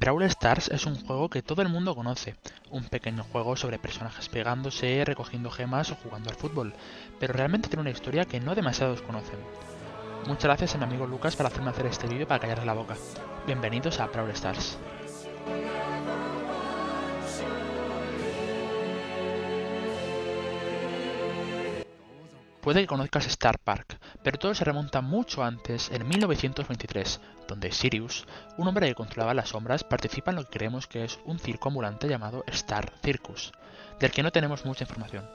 Brawl Stars es un juego que todo el mundo conoce, un pequeño juego sobre personajes pegándose, recogiendo gemas o jugando al fútbol, pero realmente tiene una historia que no demasiados conocen. Muchas gracias a mi amigo Lucas por hacerme hacer este vídeo para callarle la boca. Bienvenidos a Brawl Stars. Puede que conozcas Star Park, pero todo se remonta mucho antes, en 1923, donde Sirius, un hombre que controlaba las sombras, participa en lo que creemos que es un circo ambulante llamado Star Circus, del que no tenemos mucha información.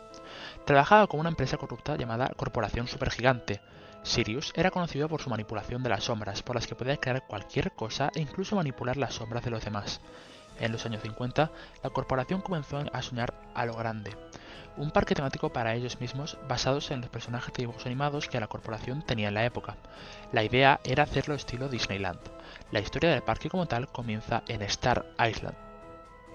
Trabajaba con una empresa corrupta llamada Corporación Supergigante. Sirius era conocido por su manipulación de las sombras, por las que podía crear cualquier cosa e incluso manipular las sombras de los demás. En los años 50, la corporación comenzó a soñar a lo grande. Un parque temático para ellos mismos basados en los personajes de dibujos animados que la corporación tenía en la época. La idea era hacerlo estilo Disneyland. La historia del parque como tal comienza en Star Island.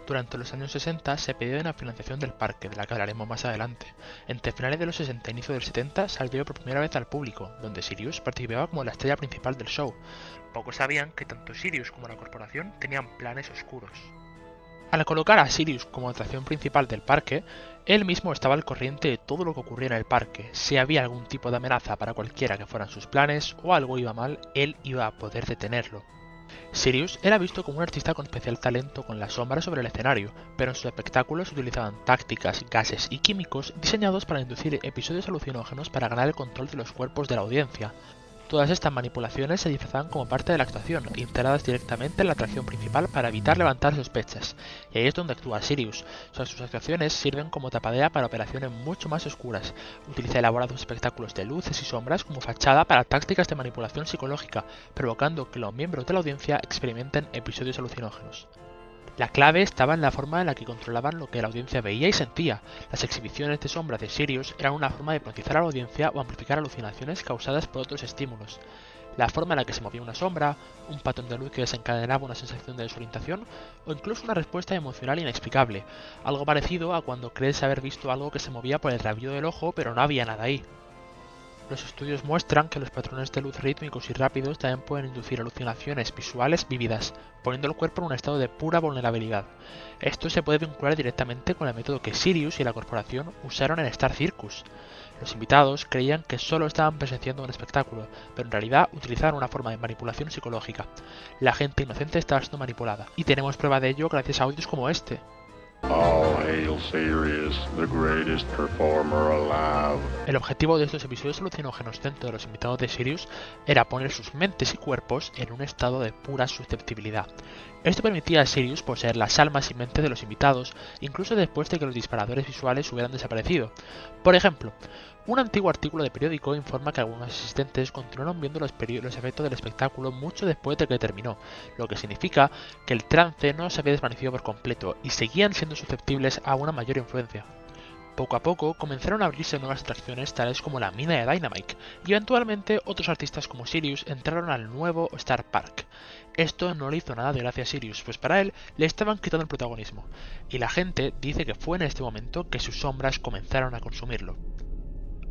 Durante los años 60 se pidió una financiación del parque, de la que hablaremos más adelante. Entre finales de los 60 e inicio del 70 salió por primera vez al público, donde Sirius participaba como la estrella principal del show. Pocos sabían que tanto Sirius como la corporación tenían planes oscuros. Al colocar a Sirius como atracción principal del parque, él mismo estaba al corriente de todo lo que ocurría en el parque. Si había algún tipo de amenaza para cualquiera que fueran sus planes o algo iba mal, él iba a poder detenerlo. Sirius era visto como un artista con especial talento con las sombras sobre el escenario, pero en sus espectáculos se utilizaban tácticas, gases y químicos diseñados para inducir episodios alucinógenos para ganar el control de los cuerpos de la audiencia. Todas estas manipulaciones se disfrazaban como parte de la actuación, integradas directamente en la atracción principal para evitar levantar sospechas, y ahí es donde actúa Sirius. Sus actuaciones sirven como tapadera para operaciones mucho más oscuras. Utiliza elaborados espectáculos de luces y sombras como fachada para tácticas de manipulación psicológica, provocando que los miembros de la audiencia experimenten episodios alucinógenos. La clave estaba en la forma en la que controlaban lo que la audiencia veía y sentía. Las exhibiciones de sombras de Sirius eran una forma de hipnotizar a la audiencia o amplificar alucinaciones causadas por otros estímulos. La forma en la que se movía una sombra, un patrón de luz que desencadenaba una sensación de desorientación o incluso una respuesta emocional inexplicable, algo parecido a cuando crees haber visto algo que se movía por el rabillo del ojo pero no había nada ahí. Los estudios muestran que los patrones de luz rítmicos y rápidos también pueden inducir alucinaciones visuales vívidas, poniendo el cuerpo en un estado de pura vulnerabilidad. Esto se puede vincular directamente con el método que Sirius y la corporación usaron en Star Circus. Los invitados creían que solo estaban presenciando un espectáculo, pero en realidad utilizaban una forma de manipulación psicológica. La gente inocente estaba siendo manipulada, y tenemos prueba de ello gracias a audios como este. All hail Sirius, the greatest performer alive. El objetivo de estos episodios alucinógenos dentro de los invitados de Sirius era poner sus mentes y cuerpos en un estado de pura susceptibilidad. Esto permitía a Sirius poseer las almas y mentes de los invitados, incluso después de que los disparadores visuales hubieran desaparecido. Por ejemplo, un antiguo artículo de periódico informa que algunos asistentes continuaron viendo los efectos del espectáculo mucho después de que terminó, lo que significa que el trance no se había desvanecido por completo y seguían siendo susceptibles a una mayor influencia. Poco a poco comenzaron a abrirse nuevas atracciones tales como la mina de Dynamite, y eventualmente otros artistas como Sirius entraron al nuevo Star Park. Esto no le hizo nada de gracia a Sirius, pues para él le estaban quitando el protagonismo, y la gente dice que fue en este momento que sus sombras comenzaron a consumirlo.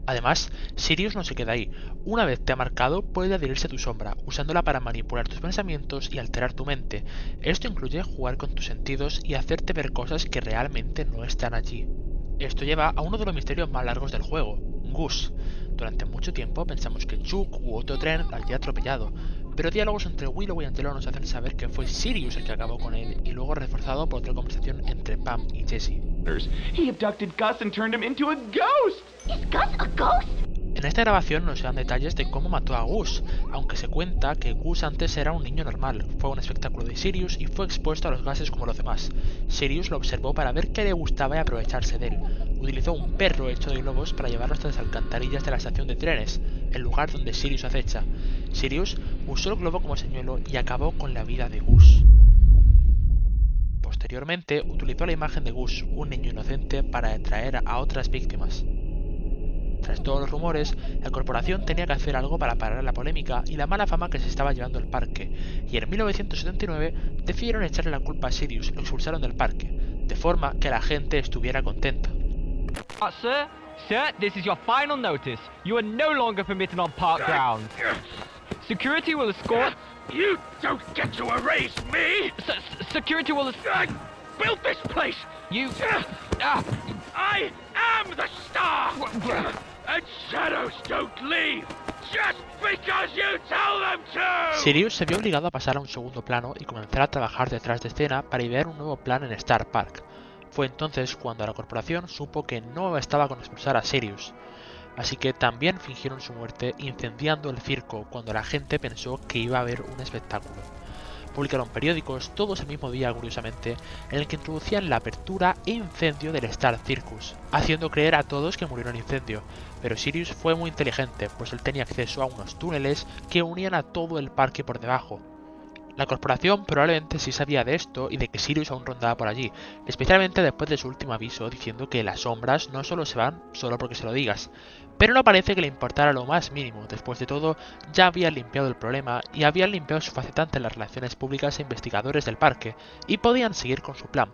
Además, Sirius no se queda ahí. Una vez te ha marcado, puede adherirse a tu sombra, usándola para manipular tus pensamientos y alterar tu mente. Esto incluye jugar con tus sentidos y hacerte ver cosas que realmente no están allí. Esto lleva a uno de los misterios más largos del juego, Gus. Durante mucho tiempo pensamos que Chuck u otro tren lo había atropellado, pero diálogos entre Willow y Angelo nos hacen saber que fue Sirius el que acabó con él, y luego reforzado por otra conversación entre Pam y Jesse. He abducted Gus and turned him into a ghost! Is Gus a ghost? En esta grabación no se dan detalles de cómo mató a Gus, aunque se cuenta que Gus antes era un niño normal, fue un espectáculo de Sirius y fue expuesto a los gases como los demás. Sirius lo observó para ver qué le gustaba y aprovecharse de él. Utilizó un perro hecho de globos para llevarlo hasta las alcantarillas de la estación de trenes, el lugar donde Sirius acecha. Sirius usó el globo como señuelo y acabó con la vida de Gus. Posteriormente, utilizó la imagen de Gus, un niño inocente, para atraer a otras víctimas. Tras todos los rumores, la corporación tenía que hacer algo para parar la polémica y la mala fama que se estaba llevando el parque, y en 1979 decidieron echarle la culpa a Sirius y lo expulsaron del parque, de forma que la gente estuviera contenta. Sir, this is your final notice. You are no longer permitted on park grounds. Security will escort... You don't get to erase me! Security will... I built this place! You... I am the star! And shadows don't leave just because you tell them to! Sirius se vio obligado a pasar a un segundo plano y comenzar a trabajar detrás de escena para idear un nuevo plan en Star Park. Fue entonces cuando la corporación supo que no bastaba con expulsar a Sirius, así que también fingieron su muerte incendiando el circo cuando la gente pensó que iba a haber un espectáculo. Publicaron periódicos todos el mismo día, curiosamente, en el que introducían la apertura e incendio del Star Circus, haciendo creer a todos que murió en el incendio, pero Sirius fue muy inteligente, pues él tenía acceso a unos túneles que unían a todo el parque por debajo. La corporación probablemente sí sabía de esto y de que Sirius aún rondaba por allí, especialmente después de su último aviso diciendo que las sombras no solo se van solo porque se lo digas, pero no parece que le importara lo más mínimo. Después de todo, ya habían limpiado el problema y habían limpiado su faceta ante las relaciones públicas e investigadores del parque, y podían seguir con su plan.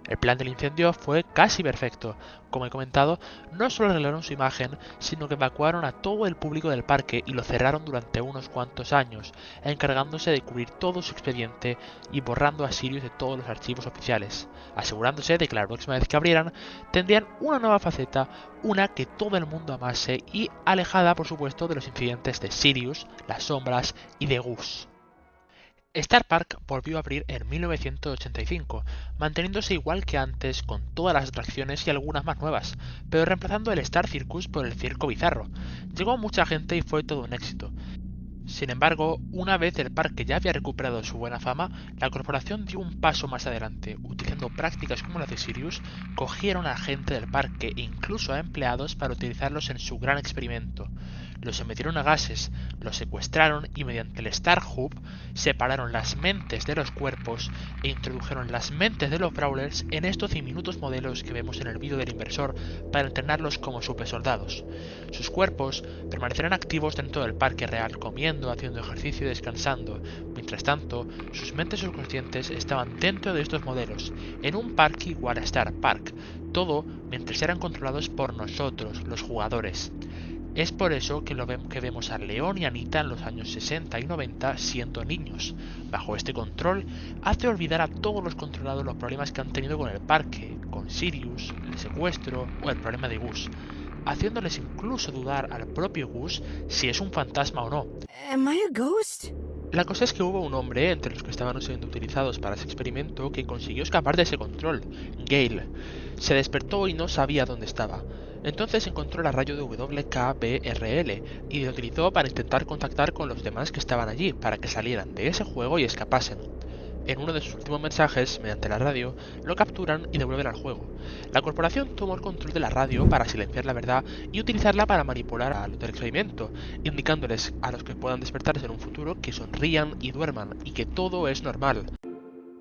El plan del incendio fue casi perfecto. Como he comentado, no solo arreglaron su imagen, sino que evacuaron a todo el público del parque y lo cerraron durante unos cuantos años, encargándose de cubrir todo su expediente y borrando a Sirius de todos los archivos oficiales, asegurándose de que la próxima vez que abrieran tendrían una nueva faceta, una que todo el mundo amase y alejada, por supuesto, de los incidentes de Sirius, las sombras y de Gus. Star Park volvió a abrir en 1985, manteniéndose igual que antes con todas las atracciones y algunas más nuevas, pero reemplazando el Star Circus por el Circo Bizarro. Llegó mucha gente y fue todo un éxito. Sin embargo, una vez el parque ya había recuperado su buena fama, la corporación dio un paso más adelante. Utilizando prácticas como las de Sirius, cogieron a gente del parque e incluso a empleados para utilizarlos en su gran experimento. Los sometieron a gases, los secuestraron y mediante el Star Hub separaron las mentes de los cuerpos e introdujeron las mentes de los Brawlers en estos diminutos modelos que vemos en el vídeo del inversor para entrenarlos como supersoldados. Sus cuerpos permanecerán activos dentro del parque real, comiendo, haciendo ejercicio y descansando. Mientras tanto, sus mentes subconscientes estaban dentro de estos modelos, en un parque igual a Star Park, todo mientras eran controlados por nosotros, los jugadores. Es por eso que vemos a Leon y Anita en los años 60 y 90 siendo niños. Bajo este control, hace olvidar a todos los controlados los problemas que han tenido con el parque, con Sirius, el secuestro o el problema de Gus, haciéndoles incluso dudar al propio Gus si es un fantasma o no. Am I a ghost? La cosa es que hubo un hombre entre los que estaban siendo utilizados para ese experimento que consiguió escapar de ese control, Gale. Se despertó y no sabía dónde estaba. Entonces encontró la radio de WKBRL y la utilizó para intentar contactar con los demás que estaban allí, para que salieran de ese juego y escapasen. En uno de sus últimos mensajes, mediante la radio, lo capturan y devuelven al juego. La corporación tomó el control de la radio para silenciar la verdad y utilizarla para manipular a los del experimento, indicándoles a los que puedan despertarse en un futuro que sonrían y duerman y que todo es normal.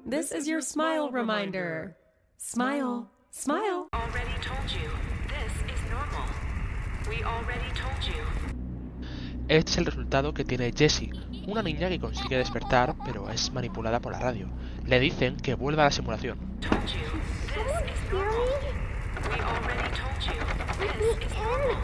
This is your smile reminder. Smile, smile. Already told you. This is normal. We already told you. Este es el resultado que tiene Jessie, una niña que consigue despertar, pero es manipulada por la radio. Le dicen que vuelva a la simulación. Told you. This is normal. We already told you. This is normal.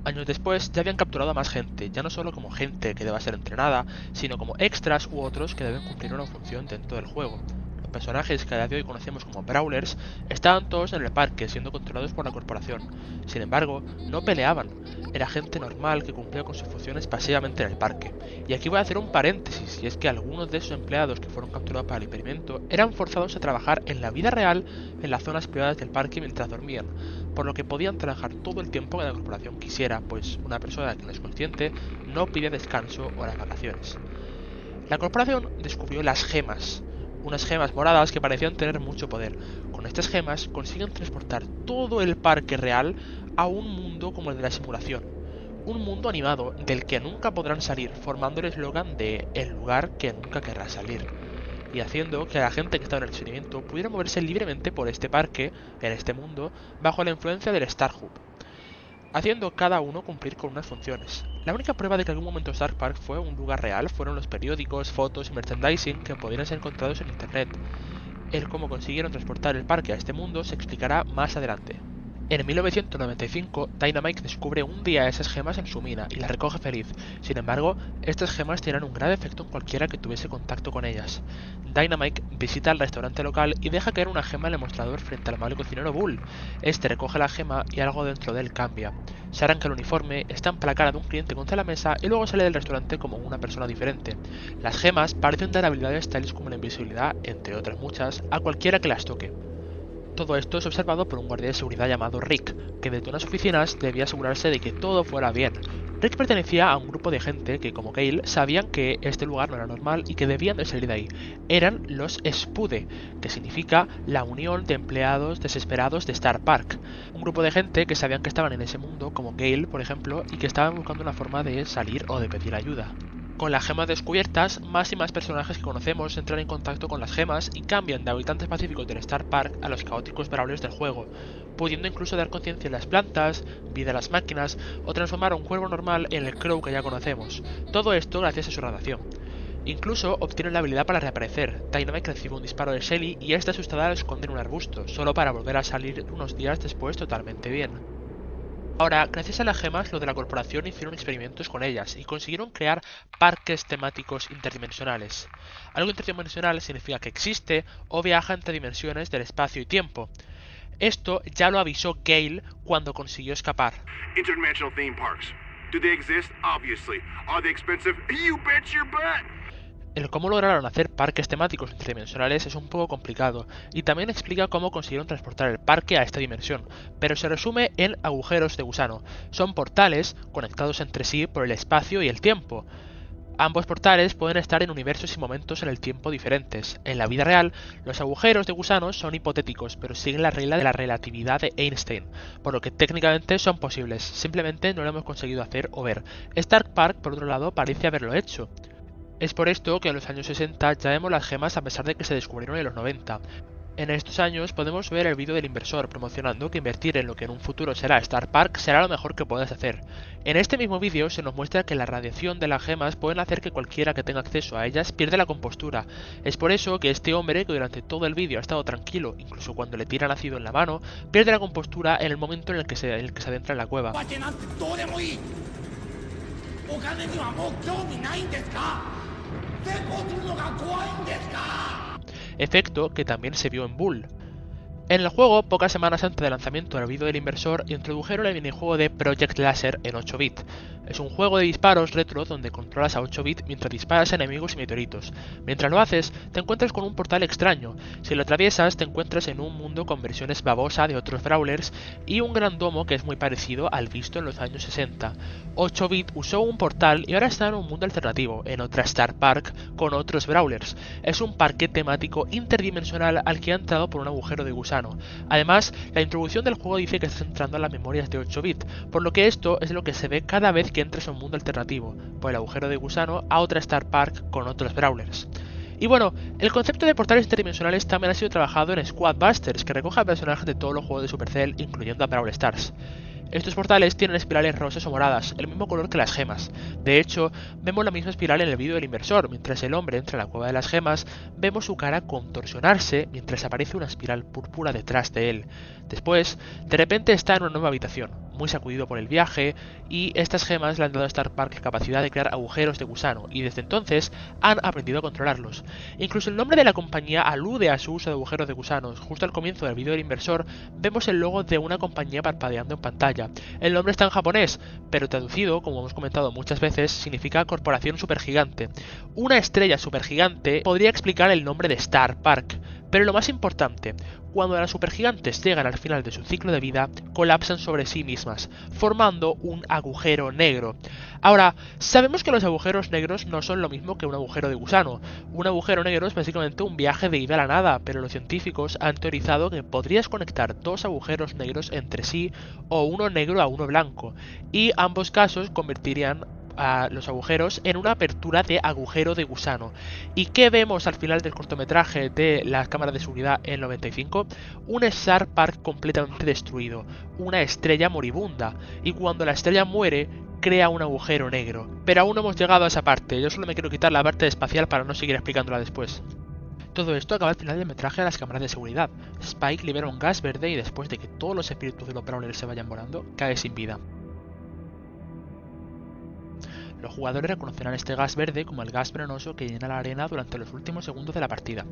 Años después ya habían capturado a más gente, ya no solo como gente que deba ser entrenada, sino como extras u otros que deben cumplir una función dentro del juego. Los personajes que a día de hoy conocemos como Brawlers estaban todos en el parque siendo controlados por la corporación. Sin embargo, no peleaban. Era gente normal que cumplía con sus funciones pasivamente en el parque. Y aquí voy a hacer un paréntesis, y es que algunos de esos empleados que fueron capturados para el experimento eran forzados a trabajar en la vida real en las zonas privadas del parque mientras dormían, por lo que podían trabajar todo el tiempo que la corporación quisiera, pues una persona que no es consciente no pide descanso o las vacaciones. La corporación descubrió las gemas, unas gemas moradas que parecían tener mucho poder. Con estas gemas consiguen transportar todo el parque real a un mundo como el de la simulación. Un mundo animado del que nunca podrán salir, formando el eslogan de "el lugar que nunca querrá salir", y haciendo que la gente que estaba en el experimento pudiera moverse libremente por este parque, en este mundo, bajo la influencia del Star Hub, haciendo cada uno cumplir con unas funciones. La única prueba de que en algún momento Star Park fue un lugar real fueron los periódicos, fotos y merchandising que podrían ser encontrados en internet. El cómo consiguieron transportar el parque a este mundo se explicará más adelante. En 1995, Dynamite descubre un día esas gemas en su mina y las recoge feliz. Sin embargo, estas gemas tienen un grave efecto en cualquiera que tuviese contacto con ellas. Dynamite visita el restaurante local y deja caer una gema en el mostrador frente al amable cocinero Bull. Este recoge la gema y algo dentro de él cambia. Se arranca el uniforme, estampa la cara de un cliente contra la mesa y luego sale del restaurante como una persona diferente. Las gemas parecen dar habilidades tales como la invisibilidad, entre otras muchas, a cualquiera que las toque. Todo esto es observado por un guardia de seguridad llamado Rick, que desde unas oficinas debía asegurarse de que todo fuera bien. Rick pertenecía a un grupo de gente que, como Gale, sabían que este lugar no era normal y que debían de salir de ahí. Eran los SPUDE, que significa la Unión de Empleados Desesperados de Star Park. Un grupo de gente que sabían que estaban en ese mundo, como Gale, por ejemplo, y que estaban buscando una forma de salir o de pedir ayuda. Con las gemas descubiertas, más y más personajes que conocemos entran en contacto con las gemas y cambian de habitantes pacíficos del Star Park a los caóticos brawlers del juego, pudiendo incluso dar conciencia en las plantas, vida a las máquinas o transformar a un cuervo normal en el Crow que ya conocemos. Todo esto gracias a su radiación. Incluso obtienen la habilidad para reaparecer. Dynamite recibe un disparo de Shelly y esta asustada la esconde en un arbusto, solo para volver a salir unos días después totalmente bien. Ahora, gracias a las gemas, los de la corporación hicieron experimentos con ellas y consiguieron crear parques temáticos interdimensionales. Algo interdimensional significa que existe o viaja entre dimensiones del espacio y tiempo. Esto ya lo avisó Gale cuando consiguió escapar. Interdimensional theme parks. Do they exist? Obviously. Are they expensive? You bet your butt. El cómo lograron hacer parques temáticos interdimensionales es un poco complicado, y también explica cómo consiguieron transportar el parque a esta dimensión, pero se resume en agujeros de gusano. Son portales conectados entre sí por el espacio y el tiempo. Ambos portales pueden estar en universos y momentos en el tiempo diferentes. En la vida real, los agujeros de gusano son hipotéticos, pero siguen la regla de la relatividad de Einstein, por lo que técnicamente son posibles, simplemente no lo hemos conseguido hacer o ver. Star Park, por otro lado, parece haberlo hecho. Es por esto que en los años 60 ya vemos las gemas a pesar de que se descubrieron en los 90. En estos años podemos ver el vídeo del inversor promocionando que invertir en lo que en un futuro será Star Park será lo mejor que puedas hacer. En este mismo vídeo se nos muestra que la radiación de las gemas pueden hacer que cualquiera que tenga acceso a ellas pierda la compostura. Es por eso que este hombre, que durante todo el vídeo ha estado tranquilo, incluso cuando le tiran ácido en la mano, pierde la compostura en el momento en el que se adentra en la cueva. Efecto que también se vio en Bull. En el juego, pocas semanas antes del lanzamiento del vídeo del inversor, introdujeron el minijuego de Project Laser en 8 bits. Es un juego de disparos retro donde controlas a 8 bits mientras disparas a enemigos y meteoritos. Mientras lo haces, te encuentras con un portal extraño. Si lo atraviesas, te encuentras en un mundo con versiones babosa de otros brawlers y un gran domo que es muy parecido al visto en los años 60. 8 bit usó un portal y ahora está en un mundo alternativo, en otra Star Park con otros brawlers. Es un parque temático interdimensional al que ha entrado por un agujero de gusano. Además, la introducción del juego dice que estás entrando en las memorias de 8 bits, por lo que esto es lo que se ve cada vez que entres a un mundo alternativo, por el agujero de gusano a otra Star Park con otros brawlers. Y bueno, el concepto de portales interdimensionales también ha sido trabajado en Squad Busters, que recoge a personajes de todos los juegos de Supercell, incluyendo a Brawl Stars. Estos portales tienen espirales rosas o moradas, el mismo color que las gemas. De hecho, vemos la misma espiral en el vídeo del inversor. Mientras el hombre entra en la cueva de las gemas, vemos su cara contorsionarse mientras aparece una espiral púrpura detrás de él. Después, de repente está en una nueva habitación, muy sacudido por el viaje, y estas gemas le han dado a Star Park la capacidad de crear agujeros de gusano, y desde entonces han aprendido a controlarlos. Incluso el nombre de la compañía alude a su uso de agujeros de gusanos. Justo al comienzo del vídeo del inversor, vemos el logo de una compañía parpadeando en pantalla. El nombre está en japonés, pero traducido, como hemos comentado muchas veces, significa corporación supergigante. Una estrella supergigante podría explicar el nombre de Star Park, pero lo más importante, cuando las supergigantes llegan al final de su ciclo de vida, colapsan sobre sí mismas, formando un agujero negro. Ahora, sabemos que los agujeros negros no son lo mismo que un agujero de gusano. Un agujero negro es básicamente un viaje de ida a la nada, pero los científicos han teorizado que podrías conectar dos agujeros negros entre sí o uno negro a uno blanco, y ambos casos convertirían a los agujeros en una apertura de agujero de gusano. ¿Y qué vemos al final del cortometraje de las cámaras de seguridad en 95? Un Star Park completamente destruido, una estrella moribunda, y cuando la estrella muere crea un agujero negro. Pero aún no hemos llegado a esa parte, yo solo me quiero quitar la parte espacial para no seguir explicándola después. Todo esto acaba al final del metraje de las cámaras de seguridad. Spike libera un gas verde y después de que todos los espíritus de los Brawlers se vayan volando, cae sin vida. Los jugadores reconocerán este gas verde como el gas venenoso que llena la arena durante los últimos segundos de la partida.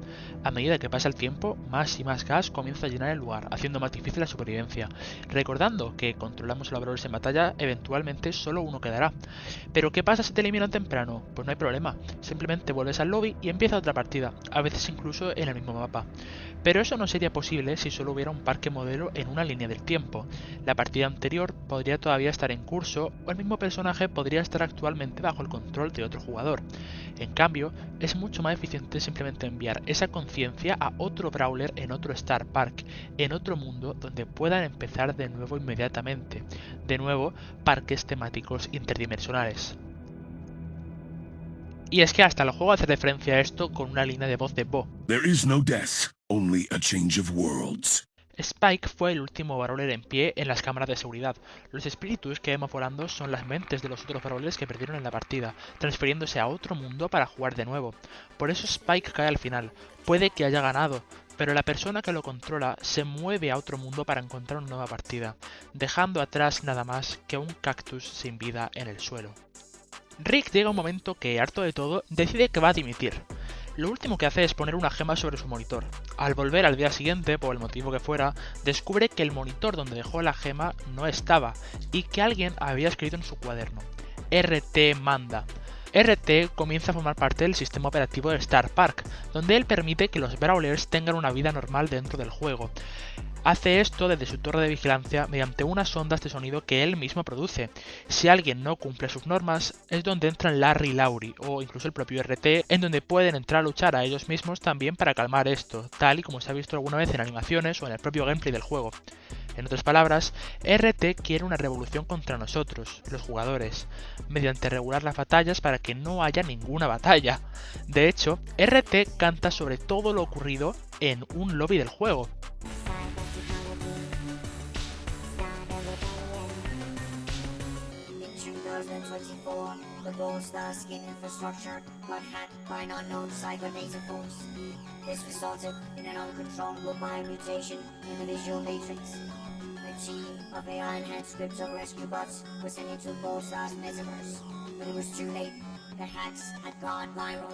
A medida que pasa el tiempo, más y más gas comienza a llenar el lugar, haciendo más difícil la supervivencia. Recordando que controlamos a los Brawlers en batalla, eventualmente solo uno quedará. Pero ¿qué pasa si te eliminan temprano? Pues no hay problema, simplemente vuelves al lobby y empieza otra partida, a veces incluso en el mismo mapa. Pero eso no sería posible si solo hubiera un parque modelo en una línea del tiempo. La partida anterior podría todavía estar en curso o el mismo personaje podría estar actualmente bajo el control de otro jugador. En cambio, es mucho más eficiente simplemente enviar esa conciencia a otro Brawler en otro Star Park, en otro mundo donde puedan empezar de nuevo inmediatamente. De nuevo, parques temáticos interdimensionales. Y es que hasta el juego hace referencia a esto con una línea de voz de Bo. There is no death, only a change of worlds. Spike fue el último Brawler en pie en las cámaras de seguridad. Los espíritus que vemos volando son las mentes de los otros Brawlers que perdieron en la partida, transfiriéndose a otro mundo para jugar de nuevo. Por eso Spike cae al final. Puede que haya ganado, pero la persona que lo controla se mueve a otro mundo para encontrar una nueva partida, dejando atrás nada más que un cactus sin vida en el suelo. Rick llega un momento que, harto de todo, decide que va a dimitir. Lo último que hace es poner una gema sobre su monitor. Al volver al día siguiente, por el motivo que fuera, descubre que el monitor donde dejó la gema no estaba y que alguien había escrito en su cuaderno: RT manda. RT comienza a formar parte del sistema operativo de Star Park, donde él permite que los Brawlers tengan una vida normal dentro del juego. Hace esto desde su torre de vigilancia mediante unas ondas de sonido que él mismo produce. Si alguien no cumple sus normas, es donde entran Larry y Laurie, o incluso el propio RT, en donde pueden entrar a luchar a ellos mismos también para calmar esto, tal y como se ha visto alguna vez en animaciones o en el propio gameplay del juego. En otras palabras, RT quiere una revolución contra nosotros, los jugadores, mediante regular las batallas para que no haya ninguna batalla. De hecho, RT canta sobre todo lo ocurrido en un lobby del juego. The Gold Star skin infrastructure got hacked by an unknown cyber-laser force. This resulted in an uncontrollable biomutation in the visual matrix. A team of AI-enhanced crypto rescue bots was sent into Gold Star's metaverse, but it was too late. The hacks had gone viral.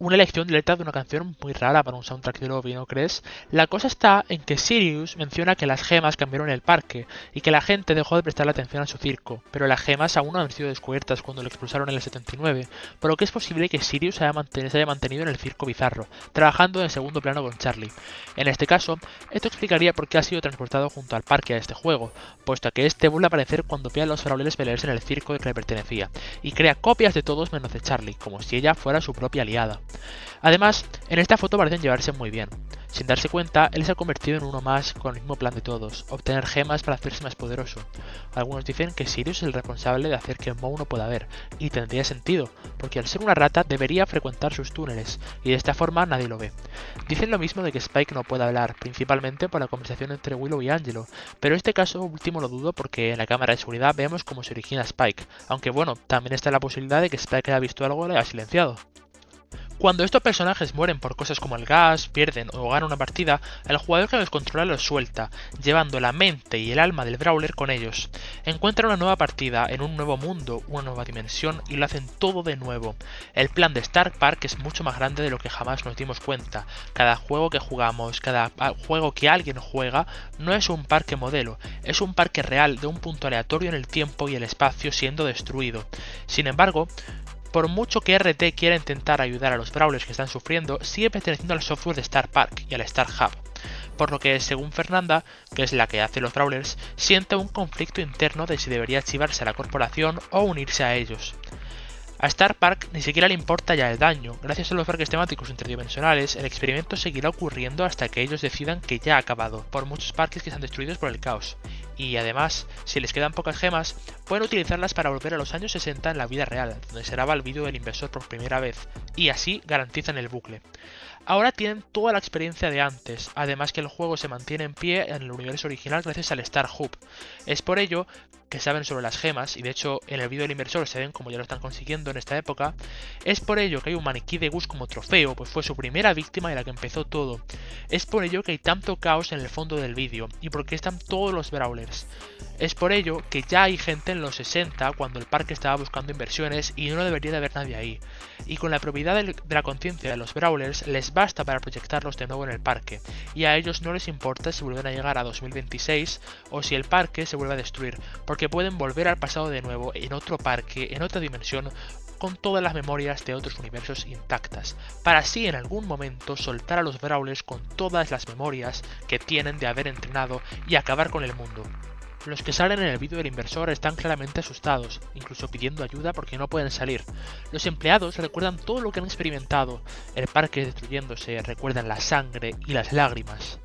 Una elección de letra de una canción muy rara para un soundtrack de lobby, ¿no crees? La cosa está en que Sirius menciona que las gemas cambiaron el parque y que la gente dejó de prestarle atención a su circo, pero las gemas aún no han sido descubiertas cuando lo expulsaron en el 79, por lo que es posible que Sirius se haya mantenido en el circo bizarro, trabajando en segundo plano con Charlie. En este caso, esto explicaría por qué ha sido transportado junto al parque a este juego, puesto que este vuelve a aparecer cuando ve a los Brawlers pelearse en el circo al que le pertenecía, y crea copias de todos menos de Charlie, como si ella fuera su propia aliada. Además, en esta foto parecen llevarse muy bien. Sin darse cuenta, él se ha convertido en uno más con el mismo plan de todos, obtener gemas para hacerse más poderoso. Algunos dicen que Sirius es el responsable de hacer que Moe no pueda ver, y tendría sentido, porque al ser una rata debería frecuentar sus túneles, y de esta forma nadie lo ve. Dicen lo mismo de que Spike no puede hablar, principalmente por la conversación entre Willow y Angelo, pero este caso último lo dudo porque en la cámara de seguridad vemos cómo se origina Spike, aunque bueno, también está la posibilidad de que Spike haya visto algo y lo haya silenciado. Cuando estos personajes mueren por cosas como el gas, pierden o ganan una partida, el jugador que los controla los suelta, llevando la mente y el alma del Brawler con ellos. Encuentran una nueva partida en un nuevo mundo, una nueva dimensión y lo hacen todo de nuevo. El plan de Star Park es mucho más grande de lo que jamás nos dimos cuenta. Cada juego que jugamos, cada juego que alguien juega, no es un parque modelo, es un parque real de un punto aleatorio en el tiempo y el espacio siendo destruido. Sin embargo, por mucho que RT quiera intentar ayudar a los Brawlers que están sufriendo, sigue perteneciendo al software de Star Park y al Star Hub. Por lo que, según Fernanda, que es la que hace los Brawlers, siente un conflicto interno de si debería archivarse a la corporación o unirse a ellos. A Star Park ni siquiera le importa ya el daño. Gracias a los parques temáticos interdimensionales, el experimento seguirá ocurriendo hasta que ellos decidan que ya ha acabado, por muchos parques que están destruidos por el caos. Y además, si les quedan pocas gemas, pueden utilizarlas para volver a los años 60 en la vida real, donde será Valvido el inversor por primera vez, y así garantizan el bucle. Ahora tienen toda la experiencia de antes, además que el juego se mantiene en pie en el universo original gracias al Star Hub. Es por ello que saben sobre las gemas, y de hecho en el vídeo del inversor se ven como ya lo están consiguiendo en esta época. Es por ello que hay un maniquí de Gus como trofeo, pues fue su primera víctima y la que empezó todo. Es por ello que hay tanto caos en el fondo del vídeo, y porque están todos los Brawlers. Es por ello que ya hay gente en los 60 cuando el parque estaba buscando inversiones y no debería de haber nadie ahí. Y con la propiedad de la conciencia de los Brawlers les basta para proyectarlos de nuevo en el parque, y a ellos no les importa si vuelven a llegar a 2026 o si el parque se vuelve a destruir, porque pueden volver al pasado de nuevo en otro parque, en otra dimensión, con todas las memorias de otros universos intactas, para así en algún momento soltar a los Brawlers con todas las memorias que tienen de haber entrenado y acabar con el mundo. Los que salen en el vídeo del inversor están claramente asustados, incluso pidiendo ayuda porque no pueden salir. Los empleados recuerdan todo lo que han experimentado, el parque destruyéndose, recuerdan la sangre y las lágrimas.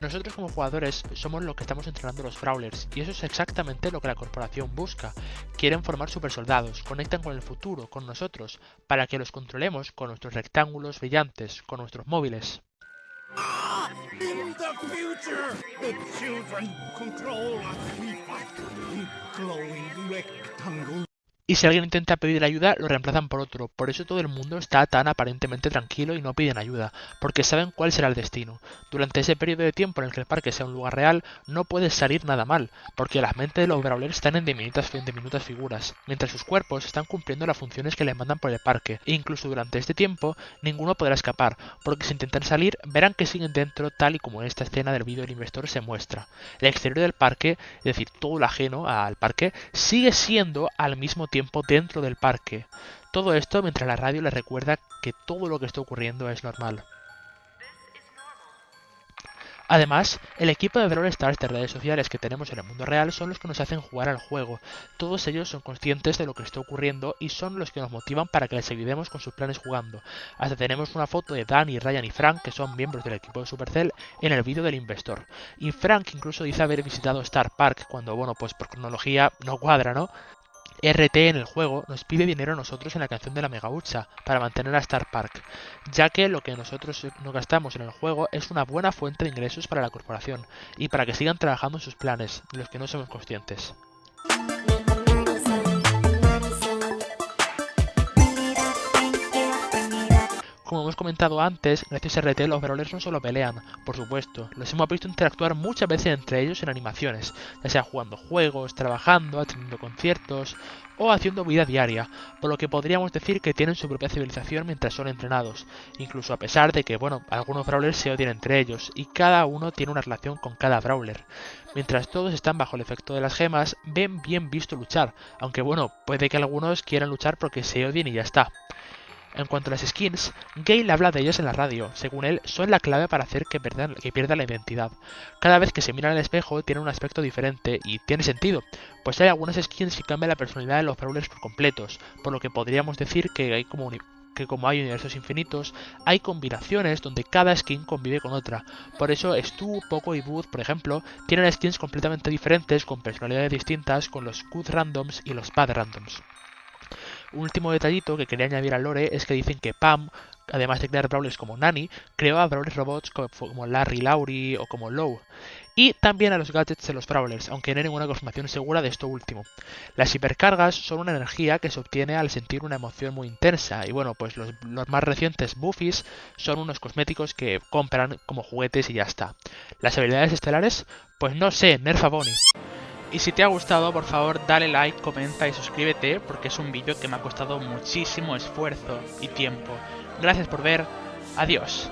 Nosotros como jugadores somos los que estamos entrenando los Brawlers, y eso es exactamente lo que la corporación busca. Quieren formar supersoldados, conectan con el futuro, con nosotros, para que los controlemos con nuestros rectángulos brillantes, con nuestros móviles. In the future, the children control us. We fight in glowing rectangles. Y si alguien intenta pedir ayuda, lo reemplazan por otro. Por eso todo el mundo está tan aparentemente tranquilo y no piden ayuda, porque saben cuál será el destino. Durante ese periodo de tiempo en el que el parque sea un lugar real, no puede salir nada mal, porque las mentes de los Brawlers están en diminutas figuras, mientras sus cuerpos están cumpliendo las funciones que les mandan por el parque. E incluso durante este tiempo, ninguno podrá escapar, porque si intentan salir, verán que siguen dentro, tal y como en esta escena del vídeo del inversor se muestra. El exterior del parque, es decir, todo lo ajeno al parque, sigue siendo al mismo tiempo dentro del parque. Todo esto mientras la radio les recuerda que todo lo que está ocurriendo es normal. Además, el equipo de Brawl Stars de redes sociales que tenemos en el mundo real son los que nos hacen jugar al juego. Todos ellos son conscientes de lo que está ocurriendo y son los que nos motivan para que les ayudemos con sus planes jugando. Hasta tenemos una foto de Danny, Ryan y Frank, que son miembros del equipo de Supercell, en el vídeo del inversor. Y Frank incluso dice haber visitado Star Park cuando, bueno, pues por cronología no cuadra, ¿no? RT en el juego nos pide dinero a nosotros en la canción de la Mega Hucha para mantener a Star Park, ya que lo que nosotros nos gastamos en el juego es una buena fuente de ingresos para la corporación y para que sigan trabajando en sus planes, de los que no somos conscientes. Como hemos comentado antes, gracias a RT los Brawlers no solo pelean, por supuesto, los hemos visto interactuar muchas veces entre ellos en animaciones, ya sea jugando juegos, trabajando, atendiendo conciertos o haciendo vida diaria, por lo que podríamos decir que tienen su propia civilización mientras son entrenados, incluso a pesar de que, bueno, algunos Brawlers se odian entre ellos y cada uno tiene una relación con cada Brawler. Mientras todos están bajo el efecto de las gemas, ven bien visto luchar, aunque bueno, puede que algunos quieran luchar porque se odien y ya está. En cuanto a las skins, Gale habla de ellas en la radio. Según él, son la clave para hacer que pierdan la identidad. Cada vez que se miran al espejo tienen un aspecto diferente y tiene sentido, pues hay algunas skins que cambian la personalidad de los Brawlers por completos, por lo que podríamos decir que como hay universos infinitos, hay combinaciones donde cada skin convive con otra. Por eso Stu, Poco y Booth, por ejemplo, tienen skins completamente diferentes con personalidades distintas con los Good Randoms y los Bad Randoms. Un último detallito que quería añadir al lore es que dicen que Pam, además de crear Brawlers como Nani, creó a Brawlers robots como Larry, Laurie o como Low. Y también a los gadgets de los Brawlers, aunque no hay ninguna confirmación segura de esto último. Las hipercargas son una energía que se obtiene al sentir una emoción muy intensa. Y bueno, pues los más recientes Buffies son unos cosméticos que compran como juguetes y ya está. Las habilidades estelares, pues no sé, nerfa Bonnie. Y si te ha gustado, por favor dale like, comenta y suscríbete porque es un vídeo que me ha costado muchísimo esfuerzo y tiempo. Gracias por ver, adiós.